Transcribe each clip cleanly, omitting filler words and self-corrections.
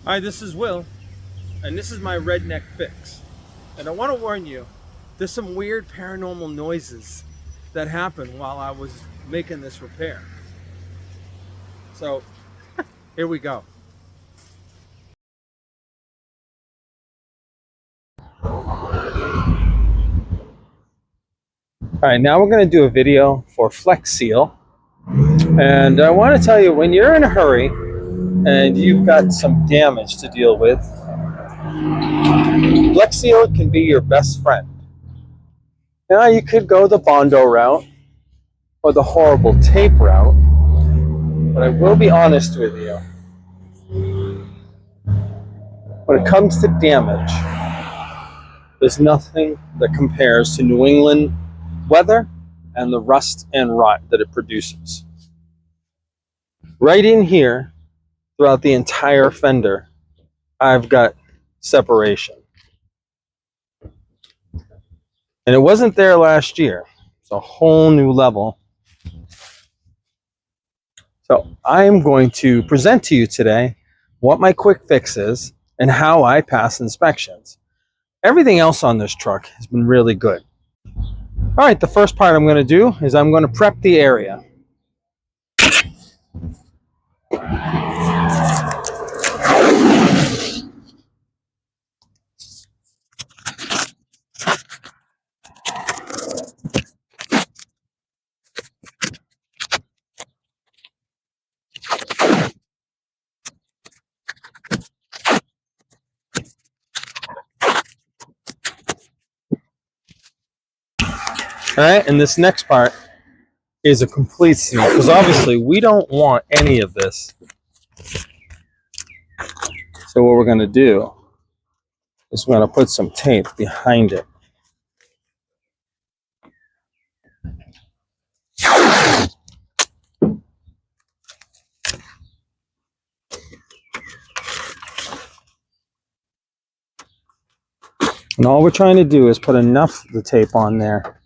Hi, this is Will, and this is my redneck fix. And I want to warn you, there's some weird paranormal noises that happened while I was making this repair. So, here we go. All right, now we're going to do a video for Flex Seal. And I want to tell you, when you're in a hurry and you've got some damage to deal with, Flex Seal can be your best friend. Now, you could go the Bondo route or the horrible tape route, but I will be honest with you. When it comes to damage, there's nothing that compares to New England weather and the rust and rot that it produces. Right in here, throughout the entire fender, I've got separation. And it wasn't there last year. It's a whole new level. So I'm going to present to you today what my quick fix is and how I pass inspections. Everything else on this truck has been really good. All right, the first part I'm going to do is I'm going to prep the area. All right, and this next part is a complete seal, because obviously we don't want any of this. So what we're going to do is we're going to put some tape behind it. And all we're trying to do is put enough of the tape on there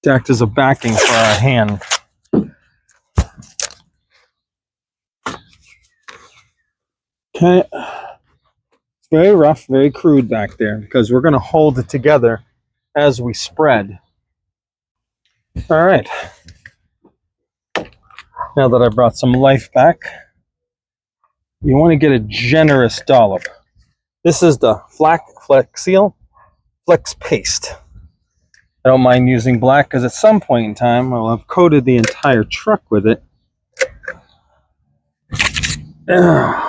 to act as a backing for our hand. Okay. It's very rough, very crude back there, because we're going to hold it together as we spread. All right. Now that I brought some life back, you want to get a generous dollop. This is the Flex Seal Flex Paste. I don't mind using black because at some point in time I'll have coated the entire truck with it. So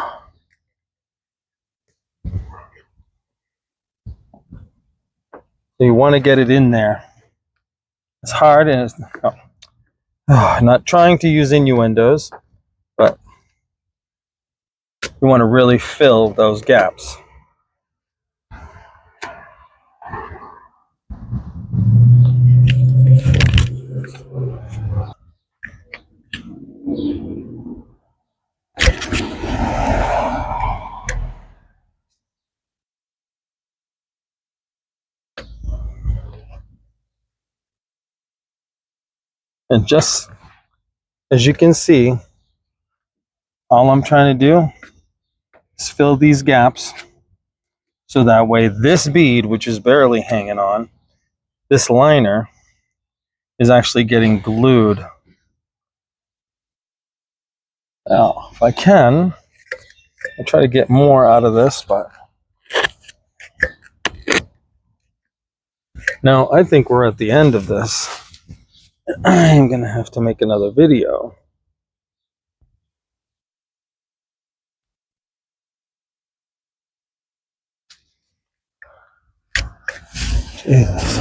you want to get it in there. It's hard and it's not trying to use innuendos, but you want to really fill those gaps. And just as you can see, all I'm trying to do is fill these gaps so that way this bead, which is barely hanging on, this liner is actually getting glued. Now, if I can, I'll try to get more out of this, but now I think we're at the end of this. I'm gonna have to make another video. Jesus.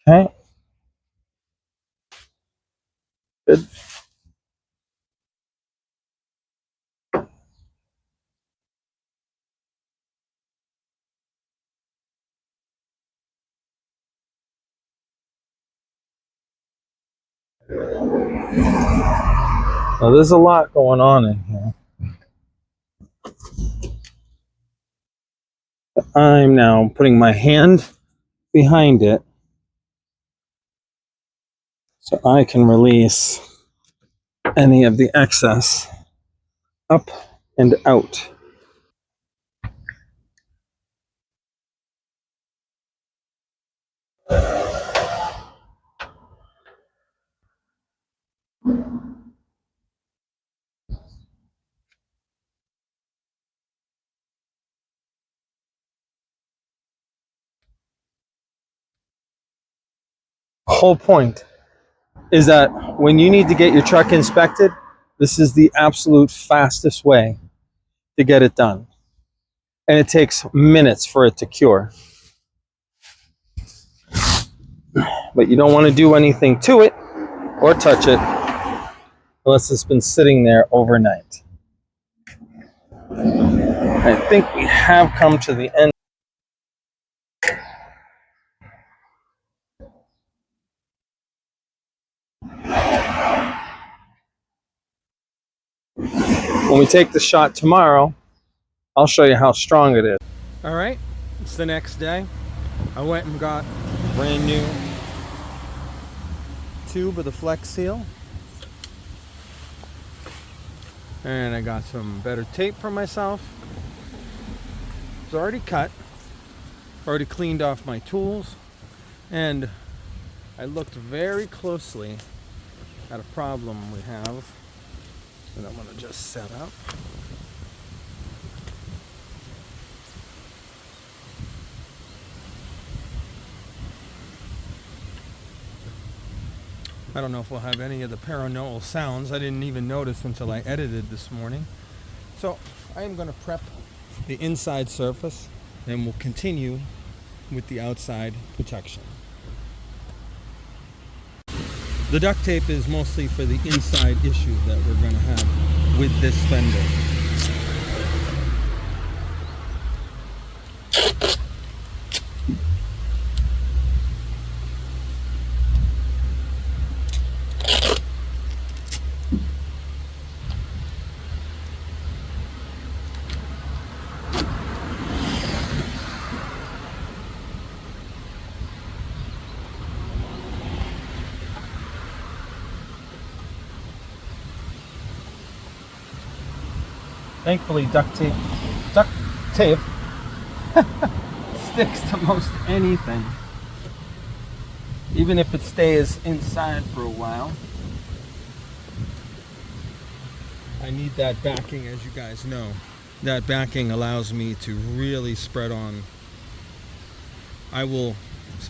Okay. Good. Now there's a lot going on in here. I'm now putting my hand behind it so I can release any of the excess up and out. Whole point is that when you need to get your truck inspected, this is the absolute fastest way to get it done. And it takes minutes for it to cure. But you don't want to do anything to it or touch it unless it's been sitting there overnight. I think we have come to the end. When we take the shot tomorrow, I'll show you how strong it is. All right, it's the next day. I went and got a brand new tube of the Flex Seal. And I got some better tape for myself. It's already cut, already cleaned off my tools, and I looked very closely at a problem we have that I'm gonna just set up. I don't know if we'll have any of the paranormal sounds. I didn't even notice until I edited this morning. So I am going to prep the inside surface and we'll continue with the outside protection. The duct tape is mostly for the inside issues that we're going to have with this fender. Thankfully, duct tape sticks to most anything, even if it stays inside for a while. I need that backing, as you guys know. That backing allows me to really spread on. I will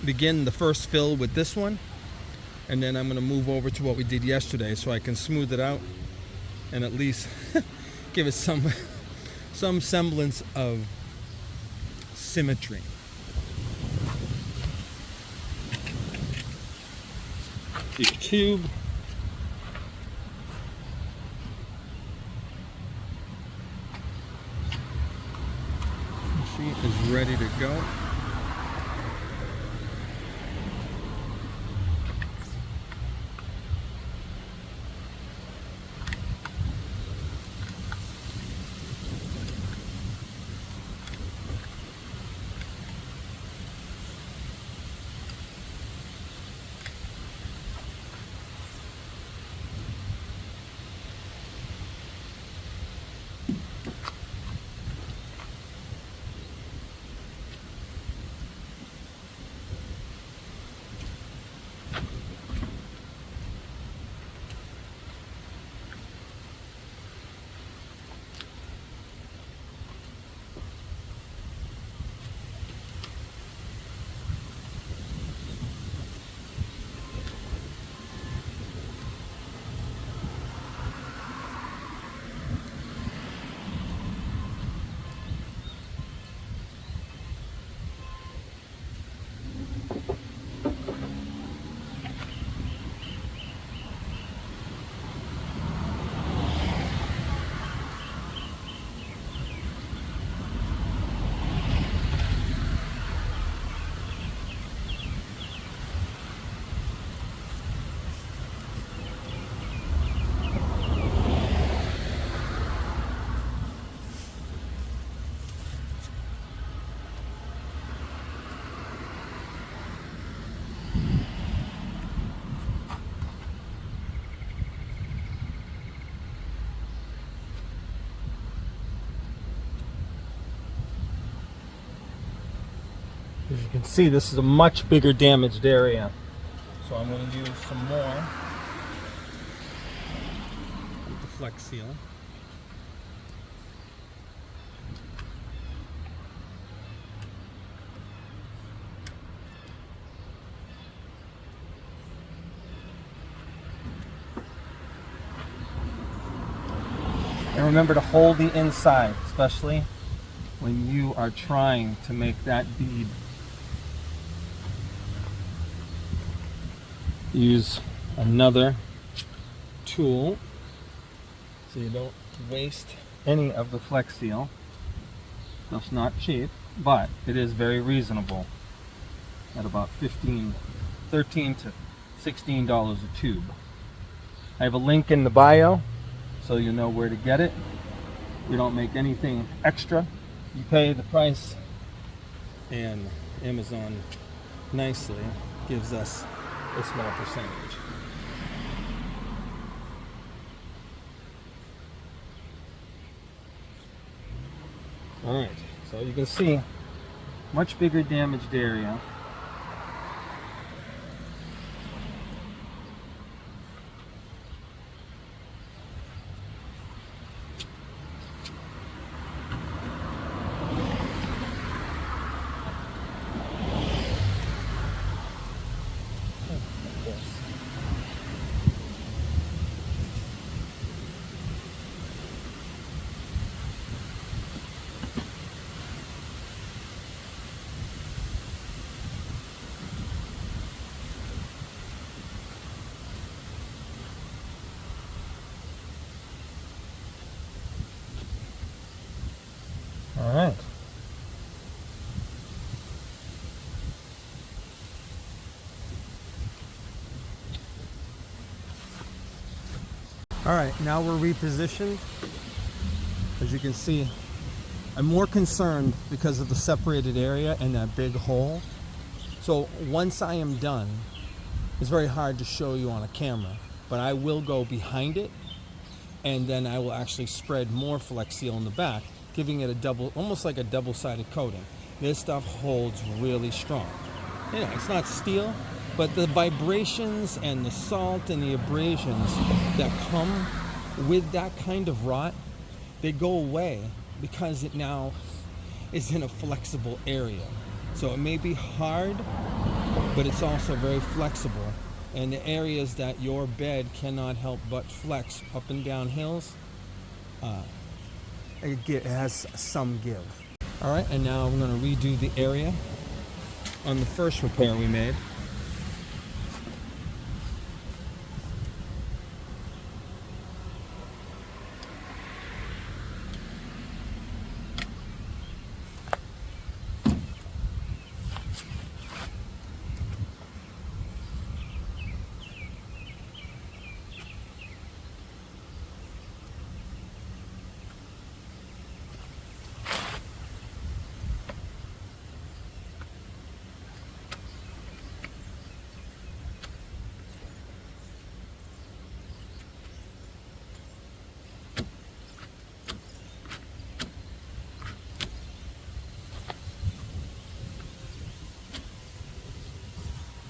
begin the first fill with this one, and then I'm going to move over to what we did yesterday so I can smooth it out and at least give it some semblance of symmetry. The tube. She is ready to go. can see this is a much bigger damaged area. So I'm going to use some more with the Flex Seal. And remember to hold the inside, especially when you are trying to make that bead. Use another tool so you don't waste any of the Flex Seal. It's not cheap, but it is very reasonable at about $13 to $16 a tube. I have a link in the bio so you know where to get it. We don't make anything extra. You pay the price, and Amazon nicely gives us a small percentage. Alright, so you can see much bigger damaged area. All right. All right, now we're repositioned. As you can see, I'm more concerned because of the separated area and that big hole. So once I am done, it's very hard to show you on a camera, but I will go behind it, and then I will actually spread more Flex Seal in the back, giving it a double, almost like a double-sided coating. This stuff holds really strong. You know, it's not steel, but the vibrations and the salt and the abrasions that come with that kind of rot, they go away because it now is in a flexible area. So it may be hard, but it's also very flexible. And the areas that your bed cannot help but flex up and down hills, it has some give. All right, and now I'm going to redo the area on the first repair we made.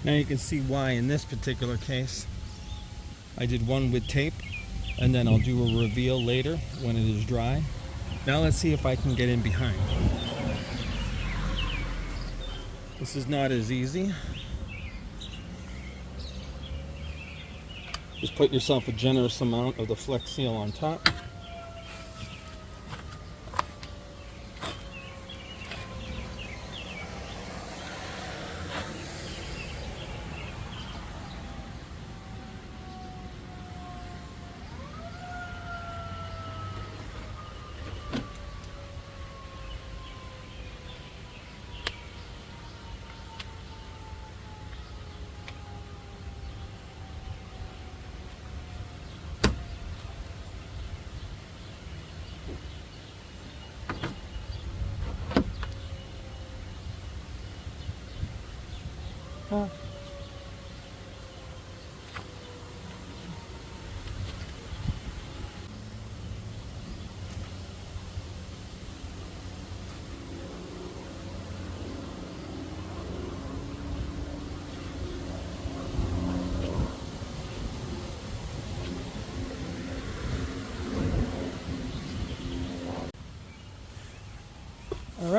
Now you can see why in this particular case I did one with tape, and then I'll do a reveal later when it is dry. Now let's see if I can get in behind. This is not as easy. Just put yourself a generous amount of the Flex Seal on top.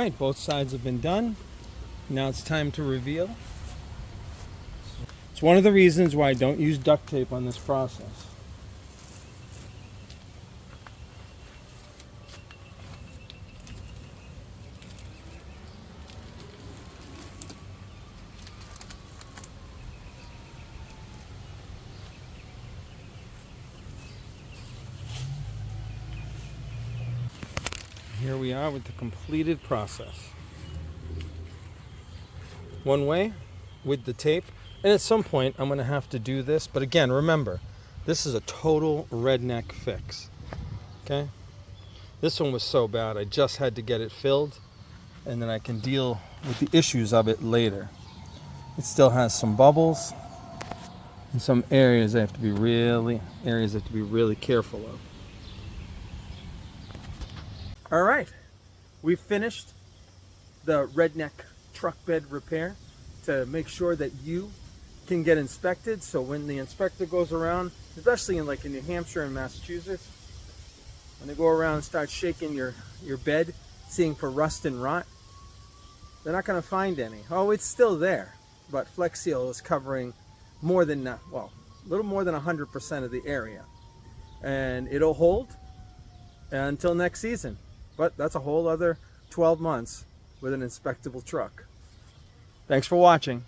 right, both sides have been done. Now it's time to reveal. It's one of the reasons why I don't use duct tape on this process. Here we are with the completed process. One way with the tape, and at some point I'm going to have to do this, but again, remember, this is a total redneck fix. Okay, this one was so bad I just had to get it filled, and then I can deal with the issues of it later. It still has some bubbles and some areas I have to be really careful of. All right, we've finished the Redneck truck bed repair to make sure that you can get inspected. So when the inspector goes around, especially in New Hampshire and Massachusetts, when they go around and start shaking your bed, seeing for rust and rot, they're not going to find any. Oh, it's still there, but Flex Seal is covering more than, well, a little more than 100% of the area, and it'll hold until next season. But that's a whole other 12 months with an inspectable truck. Thanks for watching.